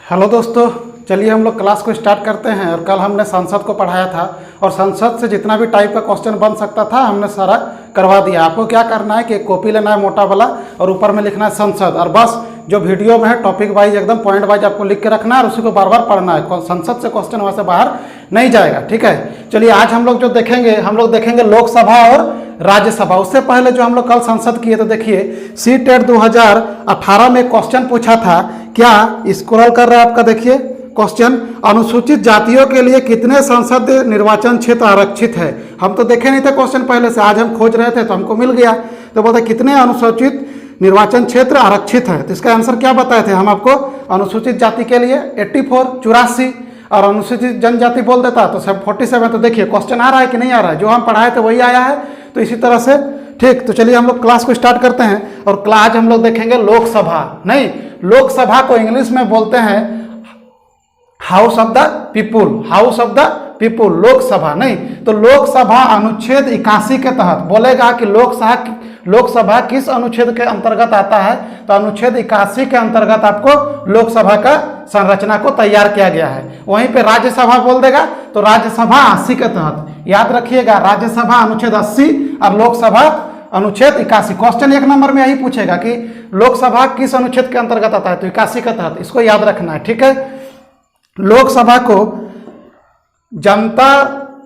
Hello दोस्तों, चलिए हम लोग क्लास को स्टार्ट करते हैं। और कल हमने संसद को पढ़ाया था और संसद से जितना भी टाइप का क्वेश्चन बन सकता था हमने सारा करवा दिया। आपको क्या करना है कि एक कॉपी लेना है मोटा वाला और ऊपर में लिखना है संसद, और बस जो वीडियो में है टॉपिक वाइज एकदम पॉइंट वाइज आपको लिख के रखना है और उसी को बार बार पढ़ना है। संसद से क्वेश्चन वहाँ से बाहर नहीं जाएगा, ठीक है। चलिए आज हम लोग जो देखेंगे, हम लोग देखेंगे लोकसभा और राज्यसभा। उससे पहले जो हम लोग कल संसद किए तो देखिए सीटेट 2018 में क्वेश्चन पूछा था, क्या स्क्रॉल कर रहा है आपका, देखिए क्वेश्चन, अनुसूचित जातियों के लिए कितने संसदीय निर्वाचन क्षेत्र आरक्षित है। हम तो देखे नहीं थे क्वेश्चन पहले से, आज हम खोज रहे थे तो हमको मिल गया। तो बोलते कितने अनुसूचित निर्वाचन क्षेत्र आरक्षित है। तो इसका आंसर क्या बताए थे हम आपको, अनुसूचित जाति के लिए 84 और अनुसूचित जनजाति बोल देता तो 47। तो देखिए क्वेश्चन आ रहा है कि नहीं आ रहा है, जो हम पढ़ाए थे वही आया है। तो इसी तरह से ठीक। तो चलिए हम लोग क्लास को स्टार्ट करते हैं। और आज हम लोग देखेंगे लोकसभा, नहीं लोकसभा को इंग्लिश में बोलते हैं house of the people, house of the people, Lok Sabha नहीं। तो लोकसभा अनुच्छेद 81 के तहत बोलेगा कि लोकसभा किस अनुच्छेद के अंतर्गत आता है। तो अनुच्छेद 81 के अंतर्गत आपको लोकसभा का संरचना को तैयार किया गया है। वहीं पे राज्यसभा बोल देगा तो राज्यसभा 80 के तहत, याद रखिएगा, राज्यसभा अनुच्छेद 80 और लोकसभा अनुच्छेद 81। क्वेश्चन 1 नंबर में यही पूछेगा कि लोकसभा किस अनुच्छेद के अंतर्गत आता है, तो 81 के तहत, इसको याद रखना है, ठीक है। लोकसभा को जनता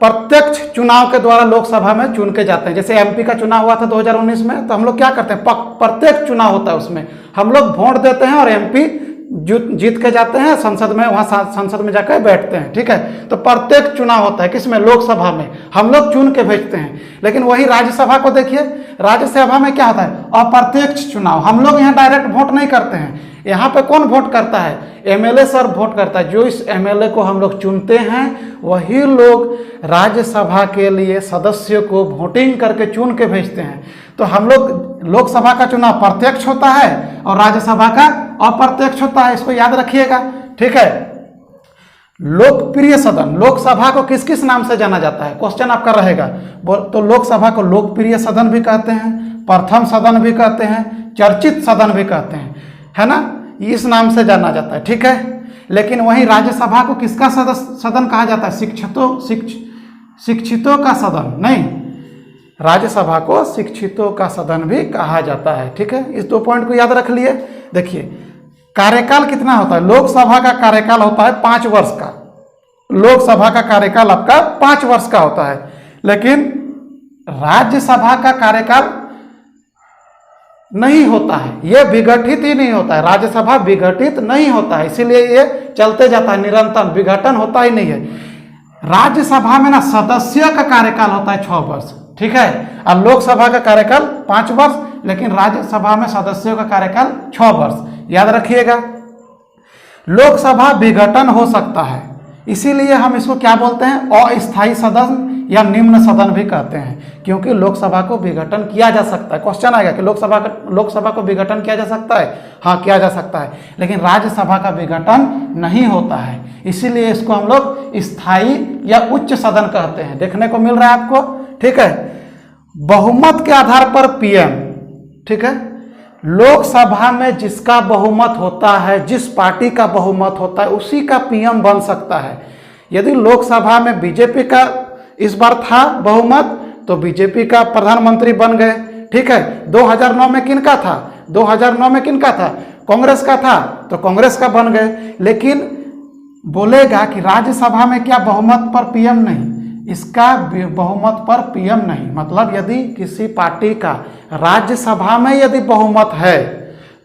प्रत्यक्ष चुनाव के द्वारा लोकसभा में चुन के जाते हैं। जैसे एमपी का चुनाव हुआ था 2019 में, तो हम लोग क्या करते हैं, प्रत्यक्ष चुनाव होता है, उसमें हम लोग वोट देते हैं और एमपी जीत के जाते हैं संसद में, वहां संसद में जाकर बैठते हैं, ठीक है। तो प्रत्येक चुनाव होता है किसमें, लोकसभा में, हम लोग चुन के भेजते हैं। लेकिन वही राज्यसभा को देखिए, राज्यसभा में क्या होता है, अप्रत्यक्ष चुनाव, हम लोग यहाँ डायरेक्ट वोट नहीं करते हैं। यहाँ पे कौन वोट करता है, एमएलए सर वोट करता है। जो इस एमएलए को हम लोग चुनते हैं वही लोग राज्यसभा के लिए सदस्यों को वोटिंग करके चुन के भेजते हैं। तो हम लोग लोकसभा का चुनाव प्रत्यक्ष होता है और राज्यसभा का अप्रत्यक्ष होता है, इसको याद रखिएगा, ठीक है। लोकप्रिय सदन, लोकसभा को किस किस नाम से जाना जाता है, क्वेश्चन आपका रहेगा। तो लोकसभा को लोकप्रिय सदन भी कहते हैं, प्रथम सदन भी कहते हैं, चर्चित सदन भी कहते हैं, है ना, इस नाम से जाना जाता है, ठीक है। लेकिन वहीं राज्यसभा को किसका सदन कहा जाता है, शिक्षितों का सदन नहीं, राज्यसभा को शिक्षितों का सदन भी कहा जाता है, ठीक है। इस 2 पॉइंट को याद रख लिए। देखिए कार्यकाल कितना होता है, लोकसभा का कार्यकाल होता है 5 वर्ष का, लोकसभा का कार्यकाल आपका 5 वर्ष का होता है। लेकिन राज्यसभा का कार्यकाल नहीं होता है, यह विघटित ही नहीं होता है, राज्यसभा विघटित नहीं होता है, इसीलिए ये चलते जाता है, निरंतर विघटन होता ही नहीं है। राज्यसभा में ना सदस्य का कार्यकाल होता है 6 वर्ष, ठीक है, और लोकसभा का कार्यकाल 5 वर्ष, लेकिन राज्यसभा में सदस्यों का कार्यकाल 6 वर्ष, याद रखिएगा। लोकसभा विघटन हो सकता है, इसीलिए हम इसको क्या बोलते हैं, अस्थायी सदन या निम्न सदन भी कहते हैं, क्योंकि लोकसभा को विघटन किया जा सकता है। क्वेश्चन आएगा कि लोकसभा को विघटन किया जा सकता है, हाँ किया जा सकता है, लेकिन राज्यसभा का विघटन नहीं होता है, इसीलिए इसको हम लोग स्थायी या उच्च सदन कहते हैं। देखने को मिल रहा है आपको, ठीक है। बहुमत के आधार पर पीएम, ठीक है, लोकसभा में जिसका बहुमत होता है, जिस पार्टी का बहुमत होता है उसी का पीएम बन सकता है। यदि लोकसभा में बीजेपी का इस बार था बहुमत तो बीजेपी का प्रधानमंत्री बन गए, ठीक है। 2009 में किनका था, 2009 में किनका था, कांग्रेस का था, तो कांग्रेस का बन गए। लेकिन बोलेगा कि राज्यसभा में क्या बहुमत पर पीएम नहीं, इसका बहुमत पर पीएम नहीं, मतलब यदि किसी पार्टी का राज्यसभा में यदि बहुमत है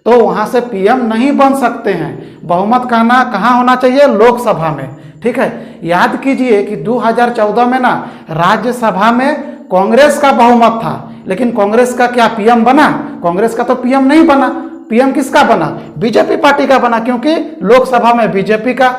तो वहां से पीएम नहीं बन सकते हैं। बहुमत कहाँ होना चाहिए, लोकसभा में, ठीक है। याद कीजिए कि 2014 में ना राज्यसभा में कांग्रेस का बहुमत था, लेकिन कांग्रेस का क्या पीएम बना, कांग्रेस का तो पीएम नहीं बना, पीएम किसका बना, बीजेपी पार्टी का बना, क्योंकि लोकसभा में बीजेपी का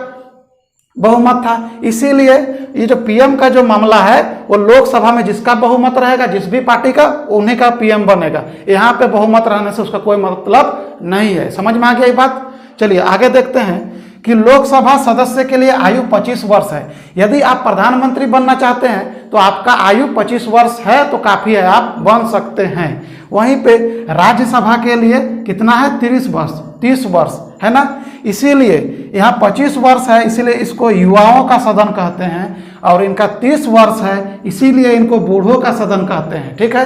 बहुमत था। इसीलिए ये जो पीएम का जो मामला है वो लोकसभा में जिसका बहुमत रहेगा, जिस भी पार्टी का, उन्हीं का पीएम बनेगा। यहाँ पे बहुमत रहने से उसका कोई मतलब नहीं है। समझ में आ गया ये बात। चलिए आगे देखते हैं कि लोकसभा सदस्य के लिए आयु 25 वर्ष है। यदि आप प्रधानमंत्री बनना चाहते हैं तो आपका आयु 25 वर्ष है तो काफ़ी है, आप बन सकते हैं। वहीं पे राज्यसभा के लिए कितना है, 30 वर्ष है ना, इसीलिए यहाँ 25 वर्ष है, इसीलिए इसको युवाओं का सदन कहते हैं, और इनका 30 वर्ष है इसीलिए इनको बूढ़ों का सदन कहते हैं। ठीक है,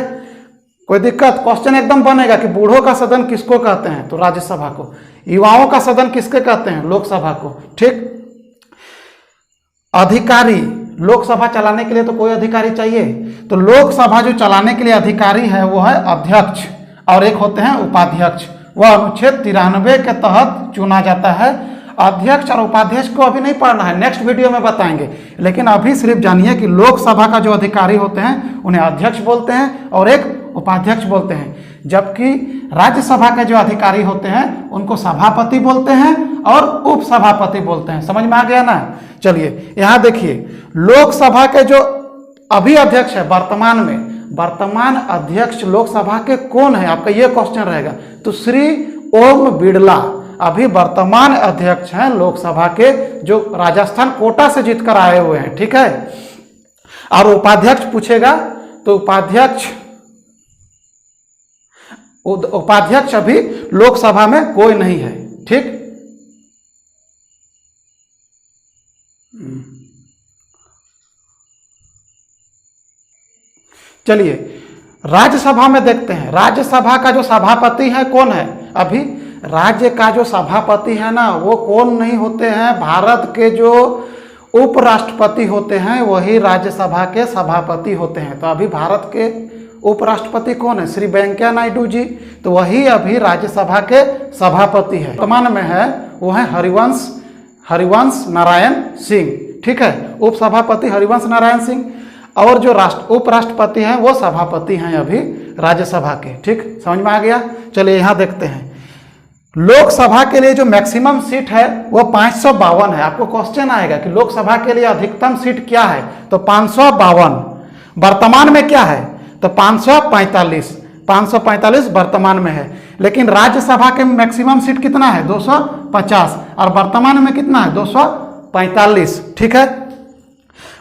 कोई दिक्कत? क्वेश्चन एकदम बनेगा कि बूढ़ों का सदन किसको कहते हैं, तो राज्यसभा को। युवाओं का सदन किसके कहते हैं, लोकसभा को। ठीक, अधिकारी, लोकसभा चलाने के लिए तो कोई अधिकारी चाहिए, तो लोकसभा जो चलाने के लिए अधिकारी है वो है अध्यक्ष, और एक होते हैं उपाध्यक्ष। वह अनुच्छेद 93 के तहत चुना जाता है। अध्यक्ष और उपाध्यक्ष को अभी नहीं पढ़ना है, नेक्स्ट वीडियो में बताएंगे, लेकिन अभी सिर्फ जानिए कि लोकसभा का जो अधिकारी होते हैं उन्हें अध्यक्ष बोलते हैं और एक उपाध्यक्ष बोलते हैं, जबकि राज्यसभा के जो अधिकारी होते हैं उनको सभापति बोलते हैं और उपसभापति बोलते हैं। समझ में आ गया ना? चलिए यहाँ देखिए, लोकसभा के जो अभी अध्यक्ष है वर्तमान अध्यक्ष लोकसभा के कौन है, आपका ये क्वेश्चन रहेगा। तो श्री ओम बिड़ला अभी वर्तमान अध्यक्ष हैं लोकसभा के, जो राजस्थान कोटा से जीतकर आए हुए हैं। ठीक है, और उपाध्यक्ष पूछेगा तो उपाध्यक्ष अभी लोकसभा में कोई नहीं है। ठीक, चलिए राज्यसभा में देखते हैं। राज्यसभा का जो सभापति है कौन है, अभी राज्य का जो सभापति है ना वो कौन नहीं होते हैं, भारत के जो उपराष्ट्रपति होते हैं वही राज्यसभा के सभापति होते हैं। तो अभी भारत के उपराष्ट्रपति कौन है, श्री वेंकैया नायडू जी, तो वही अभी राज्यसभा के सभापति है। वर्तमान में है वो है हरिवंश नारायण सिंह। ठीक है, उपसभापति हरिवंश नारायण सिंह, और जो उपराष्ट्रपति हैं वो सभापति हैं अभी राज्यसभा के। ठीक, समझ में आ गया? चलिए यहाँ देखते हैं, लोकसभा के लिए जो मैक्सिमम सीट है वो 552 है। आपको क्वेश्चन आएगा कि लोकसभा के लिए अधिकतम सीट क्या है, तो 552। वर्तमान में क्या है, तो 545 वर्तमान में है। लेकिन राज्यसभा के मैक्सिमम सीट कितना है, 250, और वर्तमान में कितना है, 245। ठीक है,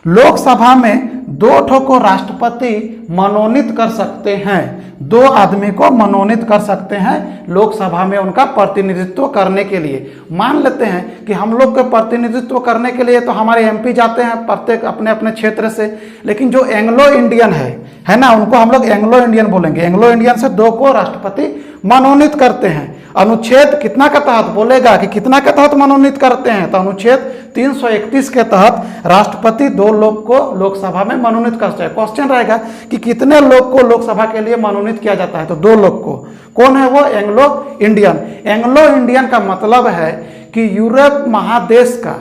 लोकसभा में 2 ठो को राष्ट्रपति मनोनीत कर सकते हैं, 2 आदमी को मनोनीत कर सकते हैं लोकसभा में उनका प्रतिनिधित्व करने के लिए। मान लेते हैं कि हम लोग के प्रतिनिधित्व करने के लिए तो हमारे एमपी जाते हैं प्रत्येक अपने अपने क्षेत्र से, लेकिन जो एंग्लो इंडियन है ना, उनको हम लोग एंग्लो इंडियन बोलेंगे। एंग्लो इंडियन से 2 को राष्ट्रपति मनोनीत करते हैं। अनुच्छेद कितना के तहत बोलेगा कि कितना के तहत मनोनीत करते हैं, तो अनुच्छेद 331 के तहत राष्ट्रपति 2 लोग को लोकसभा में मनोनीत करते हैं। क्वेश्चन रहेगा कि कितने लोग को लोकसभा के लिए मनोनीत किया जाता है, तो 2 लोग को। कौन है वो, एंग्लो इंडियन। एंग्लो इंडियन का मतलब है कि यूरोप महादेश का,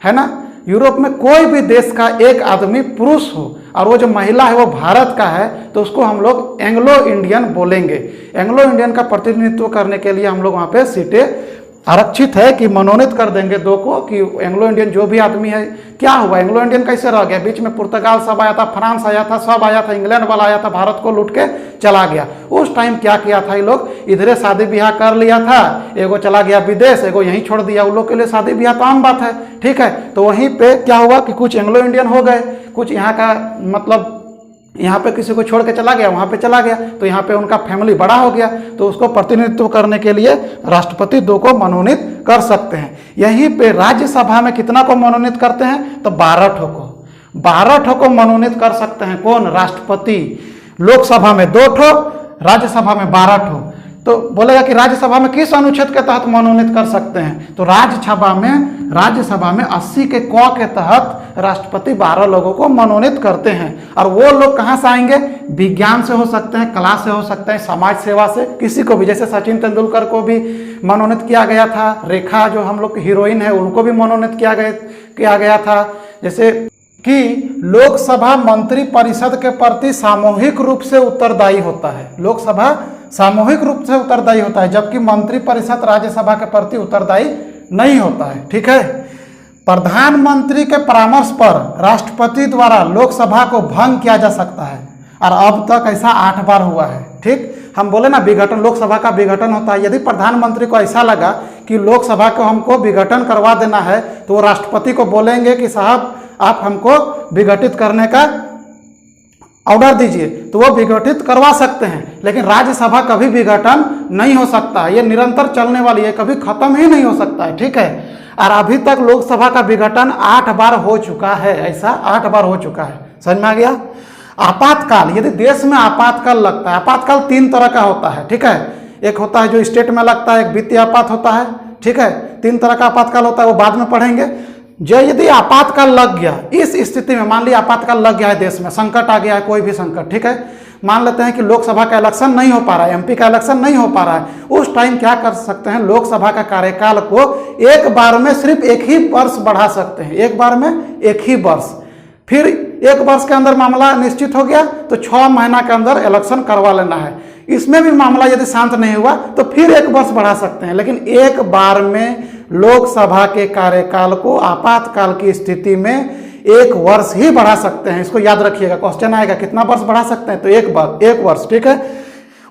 है ना, यूरोप में कोई भी देश का एक आदमी पुरुष हो और वो जो महिला है वो भारत का है, तो उसको हम लोग एंग्लो इंडियन बोलेंगे। एंग्लो इंडियन का प्रतिनिधित्व करने के लिए हम लोग वहाँ पे सीटें आरक्षित है कि मनोनीत कर देंगे 2 को, कि एंग्लो इंडियन जो भी आदमी है। क्या हुआ, एंग्लो इंडियन कैसे रह गया, बीच में पुर्तगाल सब आया था, फ्रांस आया था, सब आया था, इंग्लैंड वाला आया था, भारत को लूट के चला गया। उस टाइम क्या किया था, ये लोग इधरे शादी ब्याह कर लिया था, एगो चला गया विदेश, एगो यहीं छोड़ दिया। उन लोग के लिए शादी ब्याह तो आम बात है। ठीक है, तो वहीं पे क्या हुआ कि कुछ एंग्लो इंडियन हो गए, कुछ यहाँ का मतलब यहाँ पे किसी को छोड़ के चला गया, वहाँ पे चला गया, तो यहाँ पे उनका फैमिली बड़ा हो गया, तो उसको प्रतिनिधित्व करने के लिए राष्ट्रपति 2 को मनोनीत कर सकते हैं। यहीं पे राज्यसभा में कितना को मनोनीत करते हैं, तो 12 ठो को। 12 ठो को मनोनीत कर सकते हैं कौन, राष्ट्रपति। लोकसभा में 2 ठो, राज्यसभा में 12 ठो। तो बोलेगा कि राज्यसभा में किस अनुच्छेद के तहत मनोनीत कर सकते हैं, तो राज्यसभा में 80 के क के तहत राष्ट्रपति 12 लोगों को मनोनीत करते हैं। और वो लोग कहाँ से आएंगे, विज्ञान से हो सकते हैं, कला से हो सकते हैं, समाज सेवा से, किसी को भी। जैसे सचिन तेंदुलकर को भी मनोनीत किया गया था, रेखा जो हम लोग की हीरोइन है उनको भी मनोनीत किया गया था। जैसे कि लोकसभा मंत्री परिषद के प्रति सामूहिक रूप से उत्तरदायी होता है, लोकसभा सामूहिक रूप से उत्तरदायी होता है, जबकि मंत्री परिषद राज्यसभा के प्रति उत्तरदायी नहीं होता है। ठीक है, प्रधानमंत्री के परामर्श पर राष्ट्रपति द्वारा लोकसभा को भंग किया जा सकता है, और अब तक ऐसा 8 बार हुआ है। ठीक, हम बोले ना विघटन, लोकसभा का विघटन होता है। यदि प्रधानमंत्री को ऐसा लगा कि लोकसभा को हमको विघटन करवा देना है, तो वो राष्ट्रपति को बोलेंगे कि साहब आप हमको विघटित करने का ऑर्डर दीजिए तो वो विघटित करवा सकते हैं, लेकिन राज्यसभा कभी विघटन नहीं हो सकता है। ये निरंतर चलने वाली है, कभी खत्म ही नहीं हो सकता है, ठीक है। और अभी तक लोकसभा का विघटन 8 बार हो चुका है, ऐसा 8 बार हो चुका है। समझ में आ गया। आपातकाल, यदि देश में आपातकाल लगता है, आपातकाल 3 तरह का होता है, ठीक है। एक होता है जो स्टेट में लगता है, एक वित्तीय आपात होता है, ठीक है। 3 तरह का आपातकाल होता है, वो बाद में पढ़ेंगे। जो यदि आपातकाल लग गया, इस स्थिति में मान लिया आपातकाल लग गया है, देश में संकट आ गया है, कोई भी संकट, ठीक है। मान लेते हैं कि लोकसभा का इलेक्शन नहीं हो पा रहा है, एमपी का इलेक्शन नहीं हो पा रहा है, उस टाइम क्या कर सकते हैं, लोकसभा का कार्यकाल को एक बार में सिर्फ 1 ही वर्ष बढ़ा सकते हैं, एक बार में 1 ही वर्ष। फिर 1 वर्ष के अंदर मामला निश्चित हो गया तो 6 महीना के अंदर इलेक्शन करवा लेना है। इसमें भी मामला यदि शांत नहीं हुआ तो फिर 1 वर्ष बढ़ा सकते हैं, लेकिन एक बार में लोकसभा के कार्यकाल को आपातकाल की स्थिति में 1 वर्ष ही बढ़ा सकते हैं। इसको याद रखिएगा, क्वेश्चन आएगा कितना वर्ष बढ़ा सकते हैं, तो 1 वर्ष, ठीक है।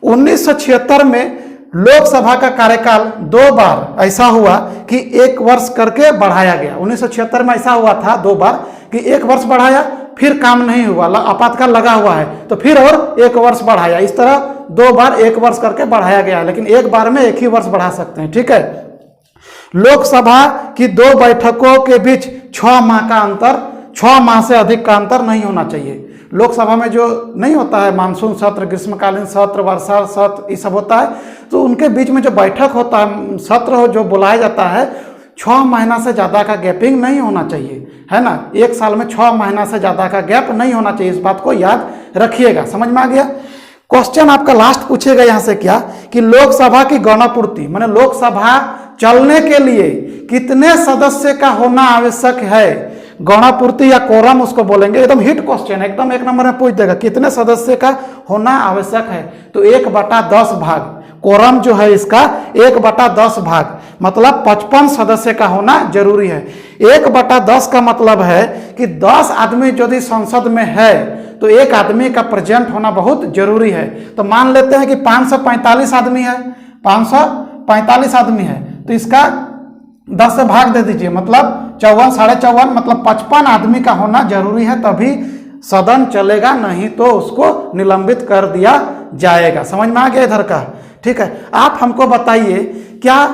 1976 में लोकसभा का कार्यकाल 2 बार ऐसा हुआ कि 1 वर्ष करके बढ़ाया गया। 1976 में ऐसा हुआ था 2 बार कि 1 वर्ष बढ़ाया, फिर काम नहीं हुआ, आपातकाल लगा हुआ है तो फिर और 1 वर्ष बढ़ाया। इस तरह 2 बार 1 वर्ष करके बढ़ाया गया है, लेकिन एक बार में 1 ही वर्ष बढ़ा सकते हैं, ठीक है। लोकसभा की 2 बैठकों के बीच 6 माह का अंतर, 6 माह से अधिक का अंतर नहीं होना चाहिए। लोकसभा में जो नहीं होता है मानसून सत्र, ग्रीष्मकालीन सत्र, वर्षा सत्र, ये सब होता है, तो उनके बीच में जो बैठक होता है, सत्र हो जो बुलाया जाता है, 6 महीना से ज़्यादा का गैपिंग नहीं होना चाहिए, है ना। 1 साल में 6 महीना से ज़्यादा का गैप नहीं होना चाहिए, इस बात को याद रखिएगा। समझ में आ गया। क्वेश्चन आपका लास्ट पूछेगा यहाँ से क्या कि लोकसभा की गणपूर्ति, माने लोकसभा चलने के लिए कितने सदस्य का होना आवश्यक है, गणपूर्ति या कोरम उसको बोलेंगे। एकदम हिट क्वेश्चन, एकदम 1 नंबर में पूछ देगा कितने सदस्य का होना आवश्यक है, तो 1/10 भाग। कोरम जो है इसका 1/10 भाग, मतलब 55 सदस्य का होना जरूरी है। 1/10 का मतलब है कि 10 आदमी यदि संसद में है तो 1 आदमी का प्रेजेंट होना बहुत जरूरी है। तो मान लेते हैं कि 545 आदमी है, 545 आदमी है, तो इसका 10 से भाग दे दीजिए, मतलब 54, 54.5, मतलब 55 आदमी का होना जरूरी है, तभी सदन चलेगा, नहीं तो उसको निलंबित कर दिया जाएगा। समझ में आ गया इधर का, ठीक है। आप हमको बताइए, क्या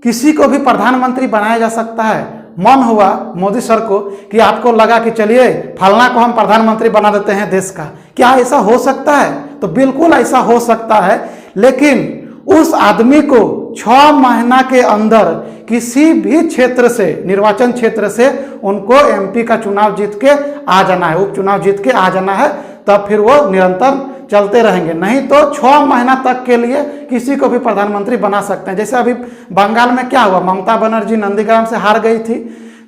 किसी को भी प्रधानमंत्री बनाया जा सकता है? मन हुआ मोदी सर को कि आपको लगा कि चलिए फलना को हम प्रधानमंत्री बना देते हैं देश का, क्या ऐसा हो सकता है? तो बिल्कुल ऐसा हो सकता है, लेकिन उस आदमी को 6 महीना के अंदर किसी भी क्षेत्र से, निर्वाचन क्षेत्र से उनको एमपी का चुनाव जीत के आ जाना है, उपचुनाव जीत के आ जाना है, तब फिर वो निरंतर चलते रहेंगे। नहीं तो 6 महीना तक के लिए किसी को भी प्रधानमंत्री बना सकते हैं। जैसे अभी बंगाल में क्या हुआ, ममता बनर्जी नंदीग्राम से हार गई थी,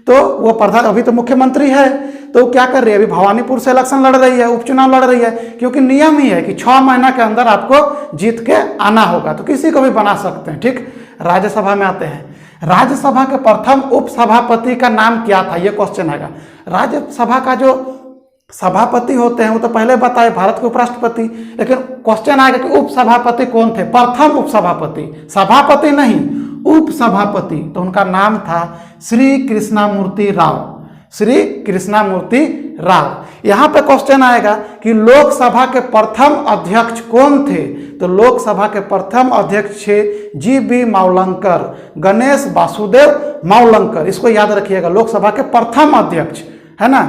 तो वो अभी तो मुख्यमंत्री है, तो क्या कर रही है, अभी भवानीपुर से इलेक्शन लड़ रही है, उपचुनाव लड़ रही है, क्योंकि नियम ही है कि 6 महीना के अंदर आपको जीत के आना होगा, तो किसी को भी बना सकते हैं, ठीक। राज्यसभा में आते हैं। राज्यसभा के प्रथम उपसभापति का नाम क्या था, ये क्वेश्चन आएगा। राज्यसभा का जो सभापति होते हैं वो तो पहले बताए, भारत के उपराष्ट्रपति, लेकिन क्वेश्चन आएगा कि उपसभापति कौन थे, प्रथम उपसभापति, सभापति नहीं, उपसभापति, तो उनका नाम था श्री कृष्णामूर्ति राव, श्री कृष्णामूर्ति राव। यहाँ पे क्वेश्चन आएगा कि लोकसभा के प्रथम अध्यक्ष कौन थे, तो लोकसभा के प्रथम अध्यक्ष जी.बी. मावलंकर, गणेश वासुदेव मावलंकर, इसको याद रखिएगा, लोकसभा के प्रथम अध्यक्ष, है ना।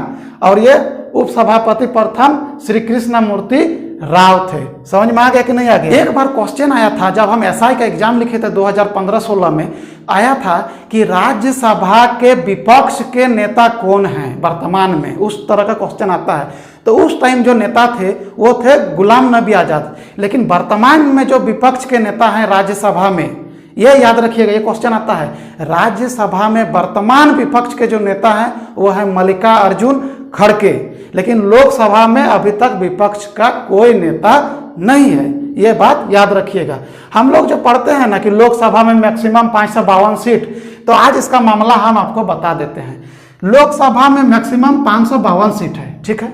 और ये उपसभापति प्रथम श्री कृष्णामूर्ति राव थे। समझ में आ गया कि नहीं आ गया। एक बार क्वेश्चन आया था जब हम एसआई का एग्जाम लिखे थे 2015-16 में, आया था कि राज्यसभा के विपक्ष के नेता कौन हैं वर्तमान में, उस तरह का क्वेश्चन आता है। तो उस टाइम जो नेता थे वो थे गुलाम नबी आजाद, लेकिन वर्तमान में जो विपक्ष के नेता हैं राज्यसभा में, ये याद रखिएगा, ये क्वेश्चन आता है, राज्यसभा में वर्तमान विपक्ष के जो नेता हैं वो है मल्लिकार्जुन खड़गे, लेकिन लोकसभा में अभी तक विपक्ष का कोई नेता नहीं है, ये बात याद रखिएगा। हम लोग जो पढ़ते हैं ना कि लोकसभा में मैक्सिमम 552 सीट, तो आज इसका मामला हम आपको बता देते हैं। लोकसभा में मैक्सिमम 552 सीट है, ठीक है,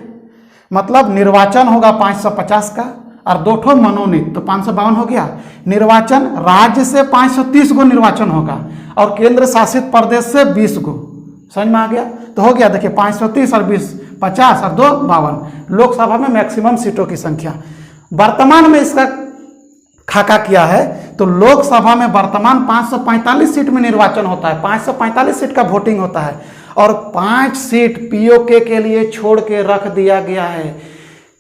मतलब निर्वाचन होगा 550 का और 2 ठो मनोनीत, तो 552 हो गया। निर्वाचन राज्य से 530 गो निर्वाचन होगा और केंद्र शासित प्रदेश से 20 गो। समझ में आ गया, तो हो गया, देखिए 530 और 20 50 और 2 52। लोकसभा में मैक्सिमम सीटों की संख्या। वर्तमान में इसका खाका किया है तो लोकसभा में वर्तमान 545 सीट में निर्वाचन होता है, 545 सीट का वोटिंग होता है और 5 सीट पीओके के लिए छोड़ के रख दिया गया है।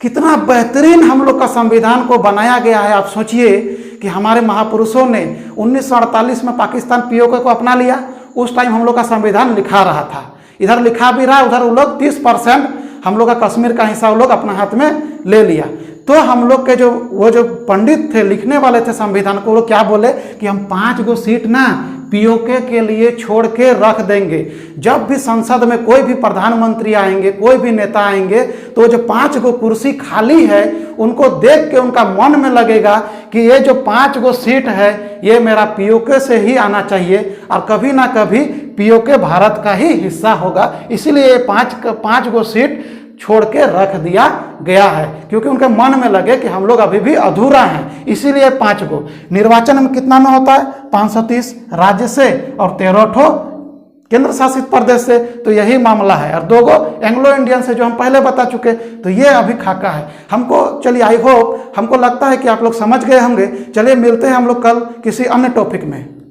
कितना बेहतरीन हम लोग का संविधान को बनाया गया है। आप सोचिए कि हमारे महापुरुषों ने 1948 में पाकिस्तान पीओके को अपना लिया। उस टाइम हम लोग का संविधान लिखा रहा था, इधर लिखा भी रहा, उधर वो लोग 30% हम लोग का कश्मीर का हिस्सा वो लोग अपना हाथ में ले लिया। तो हम लोग के जो पंडित थे, लिखने वाले थे संविधान को, वो क्या बोले कि हम 5 गो सीट ना पीओके के लिए छोड़ के रख देंगे। जब भी संसद में कोई भी प्रधानमंत्री आएंगे, कोई भी नेता आएंगे, तो जो 5 गो कुर्सी खाली है उनको देख के उनका मन में लगेगा कि ये जो 5 गो सीट है ये मेरा पीओके से ही आना चाहिए और कभी ना कभी पीओके भारत का ही हिस्सा होगा। इसीलिए ये 5 गो सीट छोड़ के रख दिया गया है, क्योंकि उनके मन में लगे कि हम लोग अभी भी अधूरा हैं। इसीलिए 5 गो। निर्वाचन में कितना में होता है? 530 राज्य से और 13 ठो केंद्र शासित प्रदेश से। तो यही मामला है। और 2 गो एंग्लो इंडियन से जो हम पहले बता चुके। तो ये अभी खाका है हमको। चलिए, आई होप, हमको लगता है कि आप लोग समझ गए होंगे। चलिए मिलते हैं हम लोग कल किसी अन्य टॉपिक में।